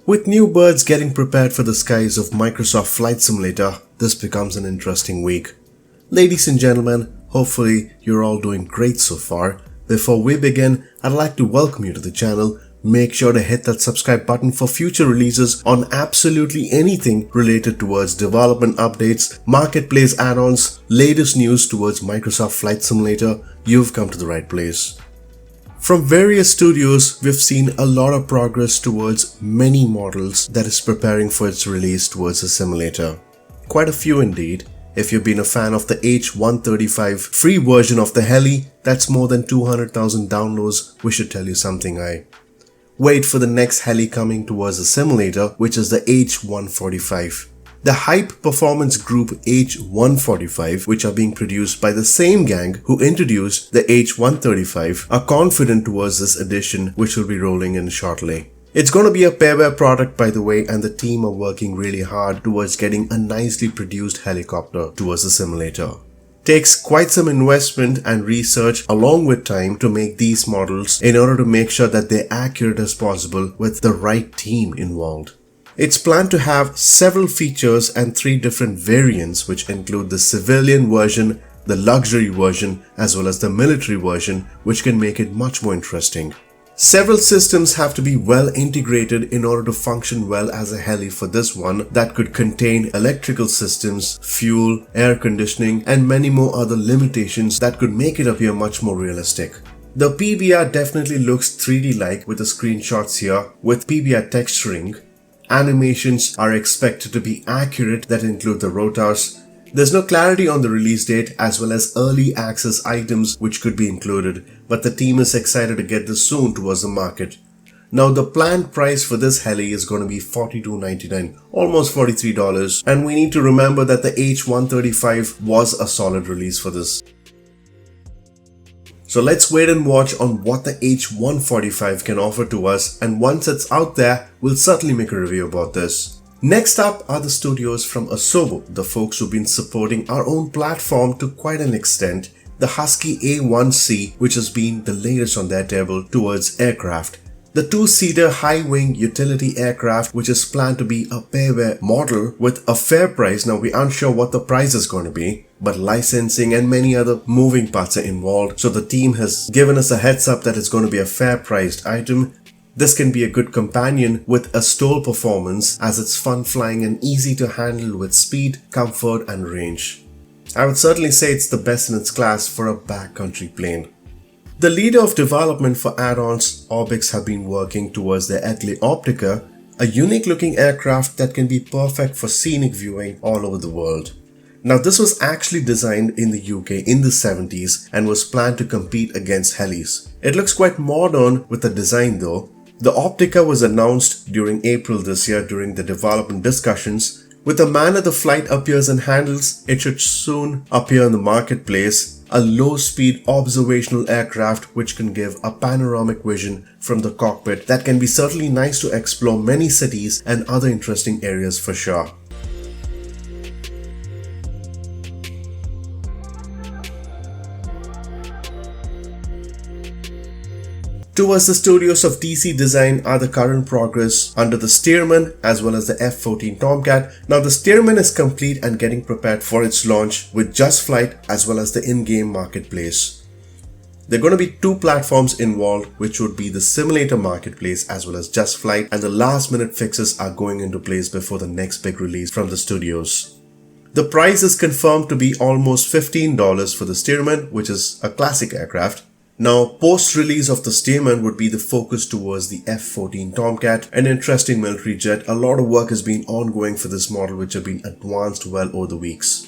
With new birds getting prepared for the skies of Microsoft Flight Simulator, this becomes an interesting week. Ladies and gentlemen, hopefully you're all doing great so far. Before we begin, I'd like to welcome you to the channel. Make sure to hit that subscribe button for future releases on absolutely anything related towards development updates, marketplace add-ons, latest news towards Microsoft Flight Simulator. You've come to the right place. From various studios, we've seen a lot of progress towards many models that is preparing for its release towards the simulator. Quite a few indeed. If you've been a fan of the H145 free version of the heli, that's more than 200,000 downloads. We should tell you something. Wait for the next heli coming towards the simulator, which is the H145. The Hype Performance Group H145, which are being produced by the same gang who introduced the H135, are confident towards this edition, which will be rolling in shortly. It's going to be a payware product, by the way, and the team are working really hard towards getting a nicely produced helicopter towards the simulator. Takes quite some investment and research along with time to make these models in order to make sure that they're accurate as possible with the right team involved. It's planned to have several features and 3 different variants, which include the civilian version, the luxury version, as well as the military version, which can make it much more interesting. Several systems have to be well integrated in order to function well as a heli for this one that could contain electrical systems, fuel, air conditioning, and many more other limitations that could make it appear much more realistic. The PBR definitely looks 3D-like with the screenshots here with PBR texturing. Animations are expected to be accurate that include the rotors. There's no clarity on the release date as well as early access items which could be included, but the team is excited to get this soon towards the market. Now the planned price for this heli is going to be $42.99, almost $43, and we need to remember that the H135 was a solid release for this. So let's wait and watch on what the H145 can offer to us, and once it's out there, we'll certainly make a review about this. Next up are the studios from Asobo, the folks who've been supporting our own platform to quite an extent, the Husky A1C, which has been the latest on their table towards aircraft. The 2-seater high-wing utility aircraft, which is planned to be a payware model with a fair price. Now we aren't sure what the price is going to be, but licensing and many other moving parts are involved, so the team has given us a heads up that it's going to be a fair priced item. This can be a good companion with a STOL performance as it's fun flying and easy to handle with speed, comfort and range. I would certainly say it's the best in its class for a backcountry plane. The leader of development for add-ons, Orbx, have been working towards their Atlee Optica, a unique looking aircraft that can be perfect for scenic viewing all over the world. Now this was actually designed in the UK in the 70s and was planned to compete against helis. It looks quite modern with the design though. The Optica was announced during April this year during the development discussions. With the manner the flight appears and handles, it should soon appear in the marketplace. A low-speed observational aircraft which can give a panoramic vision from the cockpit that can be certainly nice to explore many cities and other interesting areas for sure. Towards the studios of DC Design are the current progress under the Stearman as well as the F-14 Tomcat. Now the Stearman is complete and getting prepared for its launch with Just Flight as well as the in-game marketplace. There are going to be 2 platforms involved, which would be the simulator marketplace as well as Just Flight, and the last minute fixes are going into place before the next big release from the studios. The price is confirmed to be almost $15 for the Stearman, which is a classic aircraft. Now, post-release of the Stearman would be the focus towards the F-14 Tomcat, an interesting military jet. A lot of work has been ongoing for this model which have been advanced well over the weeks.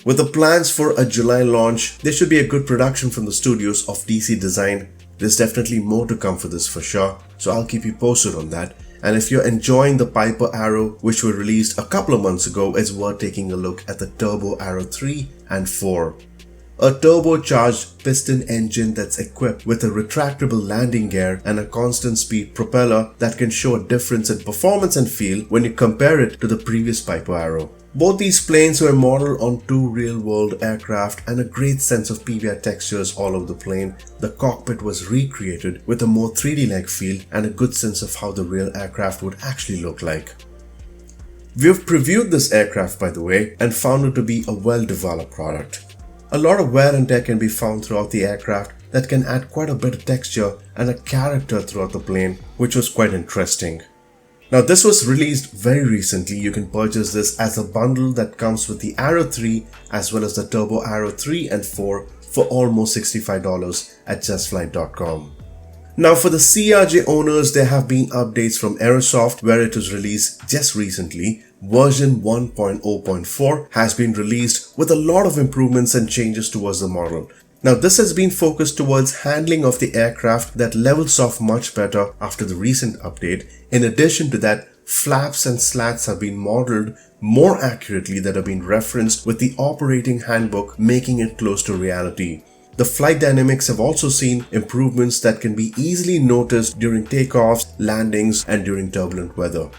With the plans for a July launch, there should be a good production from the studios of DC Design. There's definitely more to come for this for sure, so I'll keep you posted on that. And if you're enjoying the Piper Arrow, which were released a couple of months ago, it's worth taking a look at the Turbo Arrow 3 and 4. A turbocharged piston engine that's equipped with a retractable landing gear and a constant speed propeller that can show a difference in performance and feel when you compare it to the previous Piper Arrow. Both these planes were modeled on two real-world aircraft and a great sense of PBR textures all over the plane. The cockpit was recreated with a more 3D-like feel and a good sense of how the real aircraft would actually look like. We've previewed this aircraft, by the way, and found it to be a well-developed product. A lot of wear and tear can be found throughout the aircraft that can add quite a bit of texture and a character throughout the plane, which was quite interesting. Now this was released very recently. You can purchase this as a bundle that comes with the Arrow 3 as well as the Turbo Arrow 3 and 4 for almost $65 at justflight.com. Now for the CRJ owners, there have been updates from Aerosoft where it was released just recently. Version 1.0.4 has been released with a lot of improvements and changes towards the model. Now this has been focused towards handling of the aircraft that levels off much better after the recent update. In addition to that, flaps and slats have been modeled more accurately that have been referenced with the operating handbook, making it close to reality. The flight dynamics have also seen improvements that can be easily noticed during takeoffs, landings and during turbulent weather.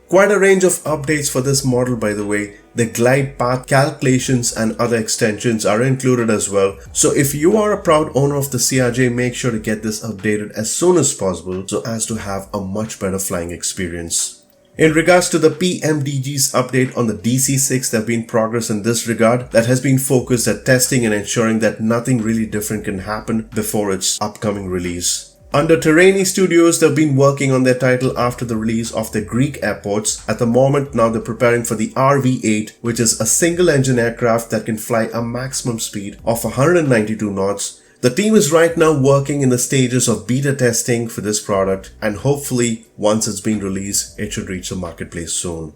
Quite a range of updates for this model, by the way. The glide path calculations and other extensions are included as well. So if you are a proud owner of the CRJ, make sure to get this updated as soon as possible so as to have a much better flying experience. In regards to the PMDG's update on the DC-6, there have been progress in this regard that has been focused at testing and ensuring that nothing really different can happen before its upcoming release. Under Terraini Studios, they've been working on their title after the release of their Greek airports. At the moment, now they're preparing for the RV-8, which is a single-engine aircraft that can fly a maximum speed of 192 knots. The team is right now working in the stages of beta testing for this product, and hopefully, once it's been released, it should reach the marketplace soon.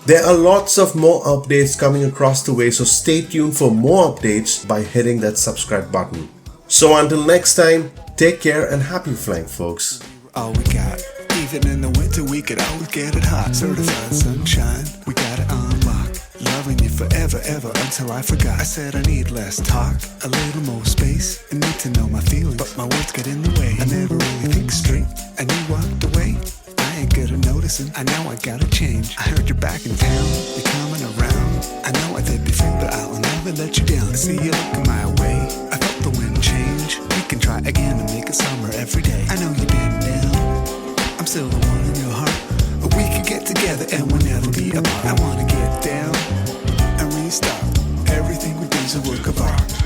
There are lots of more updates coming across the way, so stay tuned for more updates by hitting that subscribe button. So until next time, take care and happy flying, folks. All we got, even in the winter we could always get it hot. Certified sunshine, we got it on lock. Loving you forever, ever until I forgot. I said I need less talk, a little more space, and need to know my feelings, but my words get in the way. I never really think straight, and you walked away. I ain't good at noticing, I know I gotta change. I heard you're back in town, you're coming around. I know I did before, but I'll never let you down. I see you looking my way, I felt the wind change. We can try again and make it summer every day. I know you've been down, I'm still the one in your heart. We could get together and we'll never be apart. I wanna get down and restart. Everything we do's a work of art.